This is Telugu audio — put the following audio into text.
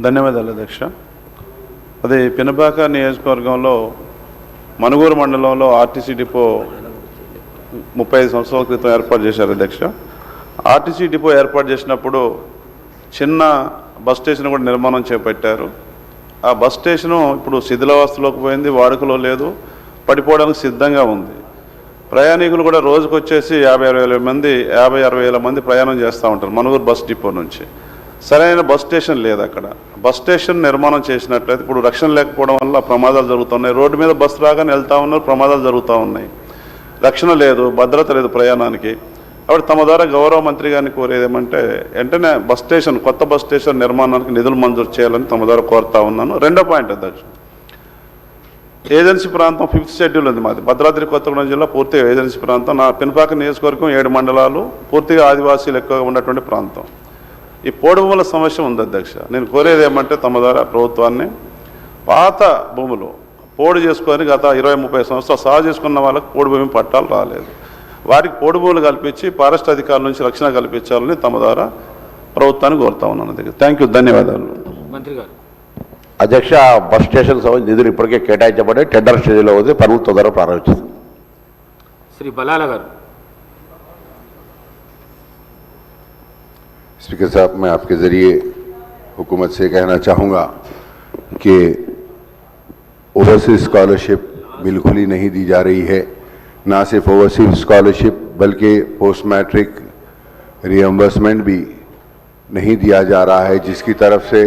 ధన్యవాదాలు అధ్యక్ష. అదే పినపాక నియోజకవర్గంలో మనుగూరు మండలంలో ఆర్టీసీ డిపో 35 సంవత్సరాల క్రితం ఏర్పాటు చేశారు అధ్యక్ష. ఆర్టీసీ డిపో ఏర్పాటు చేసినప్పుడు చిన్న బస్ స్టేషన్ కూడా నిర్మాణం చేపట్టారు. ఆ బస్ స్టేషను ఇప్పుడు శిథిలావస్థలోకి పోయింది, వాడుకలో లేదు, పడిపోవడానికి సిద్ధంగా ఉంది. ప్రయాణికులు కూడా రోజుకు వచ్చేసి 50-60 వేల మంది ప్రయాణం చేస్తూ ఉంటారు మనుగూరు బస్ డిపో నుంచి. సరైన బస్ స్టేషన్ లేదు అక్కడ. బస్ స్టేషన్ నిర్మాణం చేసినట్లయితే ఇప్పుడు రక్షణ లేకపోవడం వల్ల ప్రమాదాలు జరుగుతున్నాయి. రోడ్డు మీద బస్సు రాగానే వెళ్తూ ఉన్నారు, ప్రమాదాలు జరుగుతూ ఉన్నాయి. రక్షణ లేదు, భద్రత లేదు ప్రయాణానికి. కాబట్టి తమ ద్వారా గౌరవ మంత్రి గారిని కోరేది ఏమంటే వెంటనే బస్ స్టేషన్, కొత్త బస్ స్టేషన్ నిర్మాణానికి నిధులు మంజూరు చేయాలని తమ ద్వారా కోరుతా ఉన్నాను. రెండో పాయింట్ అధ్యక్ష, ఏజెన్సీ ప్రాంతం 5th షెడ్యూల్ ఉంది మాది. భద్రాద్రి కొత్తగూడెం జిల్లా పూర్తిగా ఏజెన్సీ ప్రాంతం. నా పినపాక నియోజకవర్గం 7 మండలాలు, పూర్తిగా ఆదివాసీలు ఎక్కువగా ఉన్నటువంటి ప్రాంతం. ఈ పోడుభూముల సమస్య ఉంది అధ్యక్ష. నేను కోరేది ఏమంటే తమ ద్వారా ప్రభుత్వాన్ని పాత భూములు పోడు చేసుకొని గత 20-30 సంవత్సరాలు సాగు చేసుకున్న వాళ్ళకి పోడు భూమి పట్టాలు రాలేదు. వారికి పోడు భూములు కల్పించి ఫారెస్ట్ అధికారుల నుంచి రక్షణ కల్పించాలని తమ ద్వారా ప్రభుత్వాన్ని కోరుతా ఉన్నాను అధ్యక్ష. థ్యాంక్ యూ, ధన్యవాదాలు. మంత్రి గారు. అధ్యక్ష, బస్ స్టేషన్ సంబంధించి నిధులు ఇప్పటికే కేటాయించబడి టెండర్ స్టేజ్లో ఉంది, పనులు తొందరగా ప్రారంభించింది. శ్రీ బలాల గారు. स्पीकर साहब, मैं आपके ज़रिए हुकूमत से कहना चाहूँगा कि ओवरसीज स्कॉलरशिप बिल्कुल ही नहीं दी जा रही है. ना सिर्फ ओवरसीज स्कॉलरशिप बल्कि पोस्ट मैट्रिक रियम्बर्समेंट भी नहीं दिया जा रहा है, जिसकी तरफ से